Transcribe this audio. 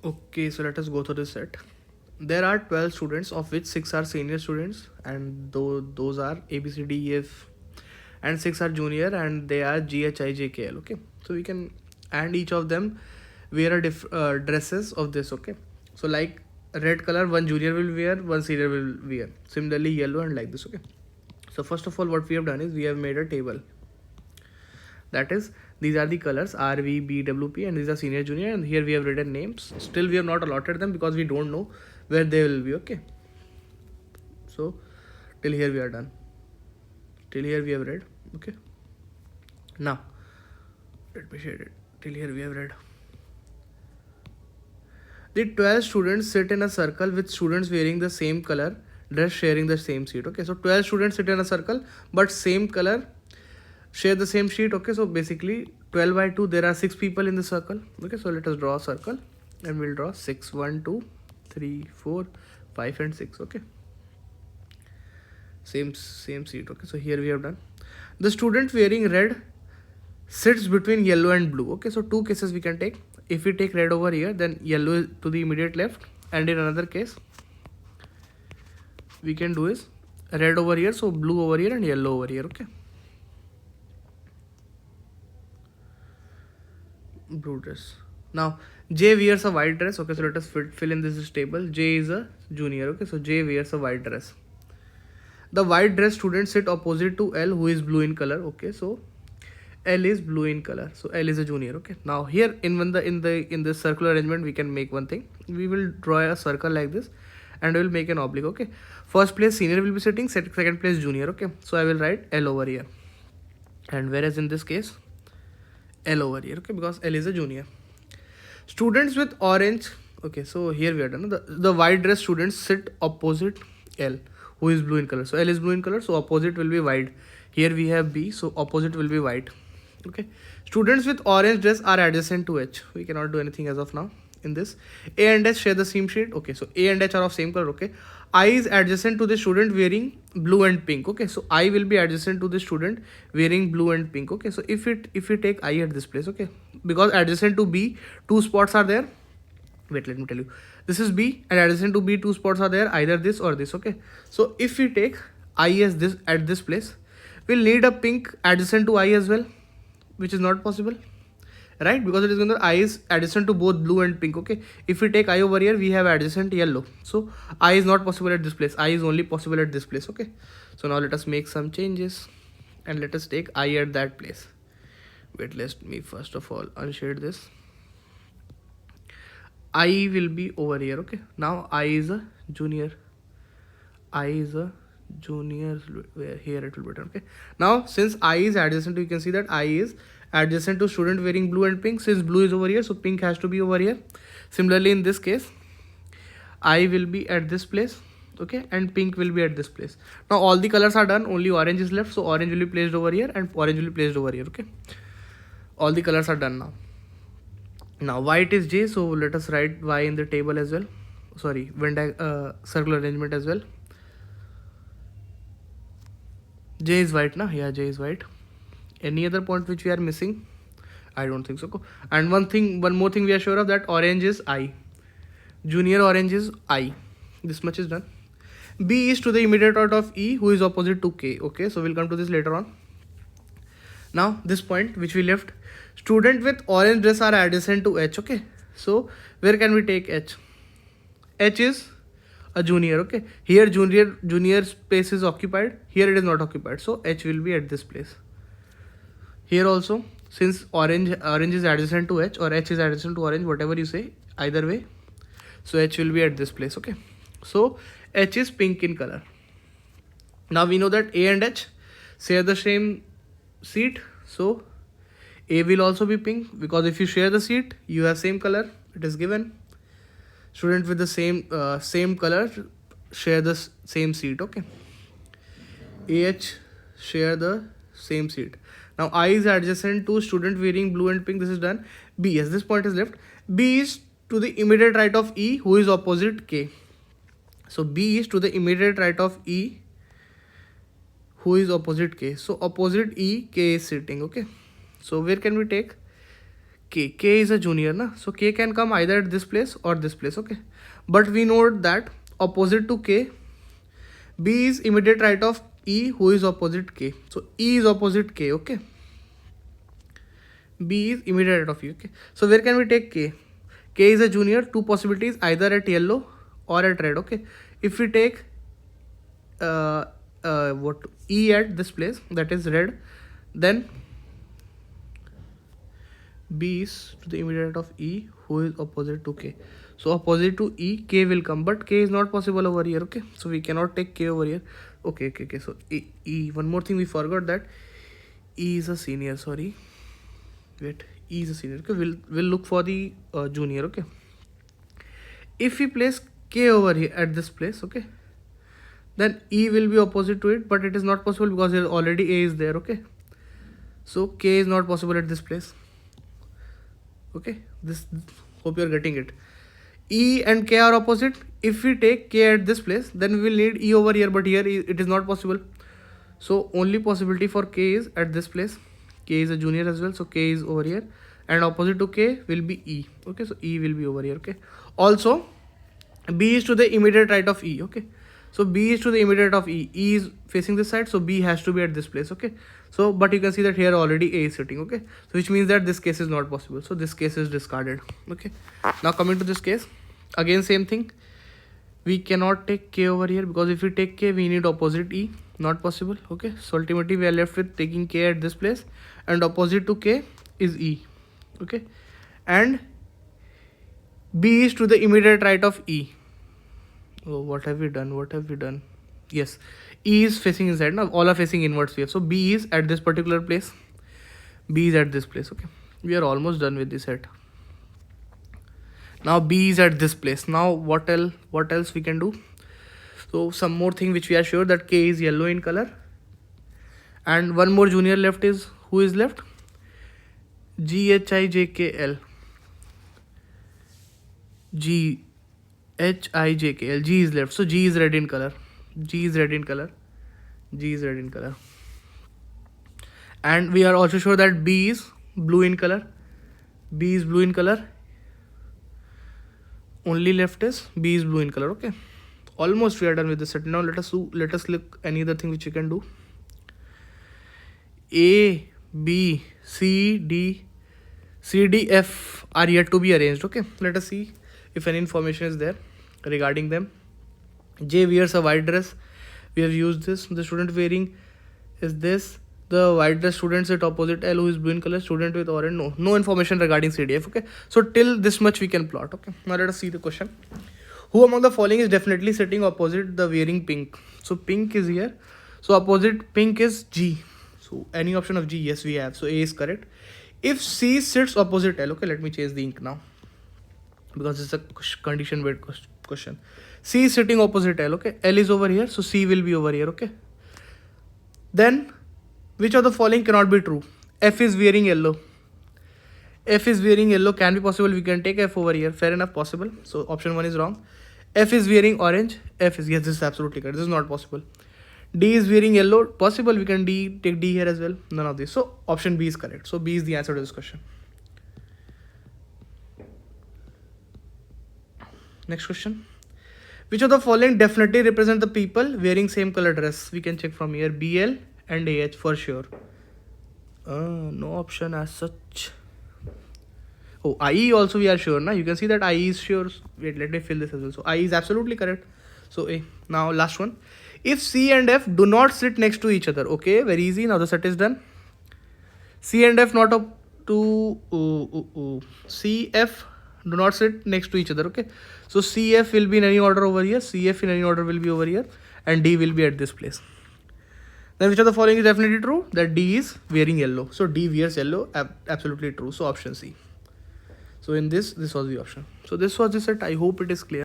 Okay, so let us go through this set. There are 12 students, of which 6 are senior students, and those are A, B, C, D, E, F, and 6 are junior, and they are G, H, I, J, K, L. Okay, so we can, and each of them wear a dresses of this. Okay, so like red color, one junior will wear, one senior will wear. Similarly, yellow and like this. Okay, so first of all, what we have done is we have made a table. That is, these are the colors R, V, B, W, P, and these are senior, junior, and here we have written names. Still, we have not allotted them because we don't know where they will be. Okay, so till here we are done. Till here we have read. Okay, now let me shade it. Till here we have read. The 12 students sit in a circle with students wearing the same color dress sharing the same seat. Okay, so 12 students sit in a circle but same color share the same sheet. Okay, so basically 12 by 2, there are 6 people in the circle. Okay, so let us draw a circle and we'll draw 6, 1, 2, 3, 4, 5 and 6. Okay, same seat. Okay, so here we have done. The student wearing red sits between yellow and blue. Okay, so two cases we can take. If we take red over here, then yellow is to the immediate left, and in another case we can do is red over here, so blue over here and yellow over here. Okay, blue dress. Now J wears a white dress. Okay, so let us fill in this table. J is a junior. Okay, so J wears a white dress. The white dress student sit opposite to L, who is blue in color. Okay, so L is blue in color, so L is a junior. Okay, now here in this circular arrangement we can make one thing. We will draw a circle like this and we will make an oblique. Okay, first place senior will be sitting, second place junior. Okay, so I will write L over here, and whereas in this case L over here. Okay, because L is a junior. Students with orange. Okay, so here we are done. The white dress students sit opposite L, who is blue in color. So L is blue in color, so opposite will be white. Here we have B, so opposite will be white. Okay, students with orange dress are adjacent to H. We cannot do anything as of now in this. A and H share the same shade. Okay, so A and H are of same color. Okay, I is adjacent to the student wearing blue and pink. Okay, so I will be adjacent to the student wearing blue and pink. Okay, so if we take I at this place. Okay, because adjacent to B, two spots are there. Wait, let me tell you. This is B, and adjacent to B, two spots are there, either this or this. Okay, so if we take I as this at this place, we'll need a pink adjacent to I as well, which is not possible, right? Because it is going to I is adjacent to both blue and pink. Okay, if we take I over here, we have adjacent yellow, so I is not possible at this place. I is only possible at this place. Okay, so now let us make some changes and let us take I at that place. Wait, let me first of all unshade this. I will be over here. Okay, now I is a junior. I is a junior, where here it will be written. Okay, now since I is adjacent to, you can see that I is adjacent to student wearing blue and pink. Since blue is over here, so pink has to be over here. Similarly in this case, I will be at this place. Okay, and pink will be at this place. Now all the colors are done, only orange is left, so orange will be placed over here and orange will be placed over here. Okay, all the colors are done now. Now white is J, so let us write Y in the table as well. Sorry, circular arrangement as well. J is white, na? Yeah, J is white. Any other point which we are missing? I don't think so. And one more thing we are sure of, that orange is I. Junior orange is I. This much is done. B is to the immediate right of E, who is opposite to K. Okay, so we'll come to this later on. Now this point which we left, student with orange dress are adjacent to H. Okay, so where can we take H? H is a junior. Okay, here junior space is occupied, here it is not occupied, so H will be at this place. Here also, since orange is adjacent to H, or H is adjacent to orange, whatever you say, either way, so H will be at this place. Okay, so H is pink in color. Now we know that A and H share the same seat, so A will also be pink, because if you share the seat, you have same color, it is given. Student with the same color share the same seat. Okay, AH share the same seat. Now I is adjacent to student wearing blue and pink. This is done. B, yes, this point is left. B is to the immediate right of E, who is opposite K. So B is to the immediate right of E, who is opposite K. So opposite E, K is sitting. Okay, so where can we take K is a junior, na? So K can come either at this place or this place, okay? But we know that opposite to K, B is immediate right of E, who is opposite K. So E is opposite K, okay? B is immediate right of E, okay? So where can we take K? K is a junior, two possibilities, either at yellow or at red, okay? If we take what E at this place, that is red, then B is to the immediate of E, who is opposite to K. So opposite to E, K will come, but K is not possible over here, okay? So we cannot take K over here. Okay. So E. One more thing we forgot, that E is a senior. Sorry, wait. E is a senior. Okay, we'll look for the junior. Okay. If we place K over here at this place, okay, then E will be opposite to it, but it is not possible because here already A is there. Okay. So K is not possible at this place. Okay, this, hope you are getting it. E and K are opposite. If we take K at this place, then we will need E over here, but here it is not possible. So only possibility for K is at this place. K is a junior as well, so K is over here, and opposite to K will be E. Okay, so E will be over here. Okay, also B is to the immediate right of E. Okay, so B is to the immediate of E. E is facing this side, so B has to be at this place. Okay, so but you can see that here already A is sitting. Okay, so which means that this case is not possible, so this case is discarded. Okay, now coming to this case, again same thing. We cannot take K over here because if we take K, we need opposite E. Not possible. Okay, so ultimately we are left with taking K at this place, and opposite to K is E. Okay, and B is to the immediate right of E. Oh, what have we done? Yes, E is facing inside. Now all are facing inwards here. So B is at this particular place. B is at this place. Okay, we are almost done with this set. Now B is at this place. Now what else we can do? So some more thing which we are sure that K is yellow in color, and one more junior left is, who is left? GHIJKL. GHIJKL. G is left. So G is red in color. And we are also sure that B is blue in color. Only left is B is blue in color. Okay, almost we are done with this set. Now let us look any other thing which you can do. A, B, C, D, F are yet to be arranged. Okay, let us see if any information is there regarding them. J wears a white dress. We have used this. The student wearing is this. The white dress student sit opposite L, who is blue in color. Student with orange. No information regarding CDF. Okay, so till this much we can plot. Okay, now let us see the question. Who among the following is definitely sitting opposite the wearing pink? So pink is here. So opposite pink is G. So any option of G, yes we have. So A is correct. If C sits opposite L, okay, let me change the ink now because it's a condition based question. C is sitting opposite L. Okay, L is over here, so C will be over here. Okay, then which of the following cannot be true? F is wearing yellow. Can be possible. We can take F over here. Fair enough, possible. So option 1 is wrong. F is wearing orange. F is, yes, this is absolutely correct. This is not possible. D is wearing yellow. Possible. We can take D here as well. None of this. So option B is correct. So B is the answer to this question. Next question. Which of the following definitely represent the people wearing same color dress? We can check from here. BL and AH for sure. No option as such. Oh, IE also we are sure. Now you can see that IE is sure. Wait, let me fill this as well. So IE is absolutely correct. So A. Now last one. If C and F do not sit next to each other. Okay, very easy. Now the set is done. C and F not up to C, F do not sit next to each other. Okay, so CF will be in any order over here. CF in any order will be over here, and D will be at this place. Then which of the following is definitely true? That D is wearing yellow. So D wears yellow. Absolutely true. So option C. So in this was the option. So this was the set. I hope it is clear.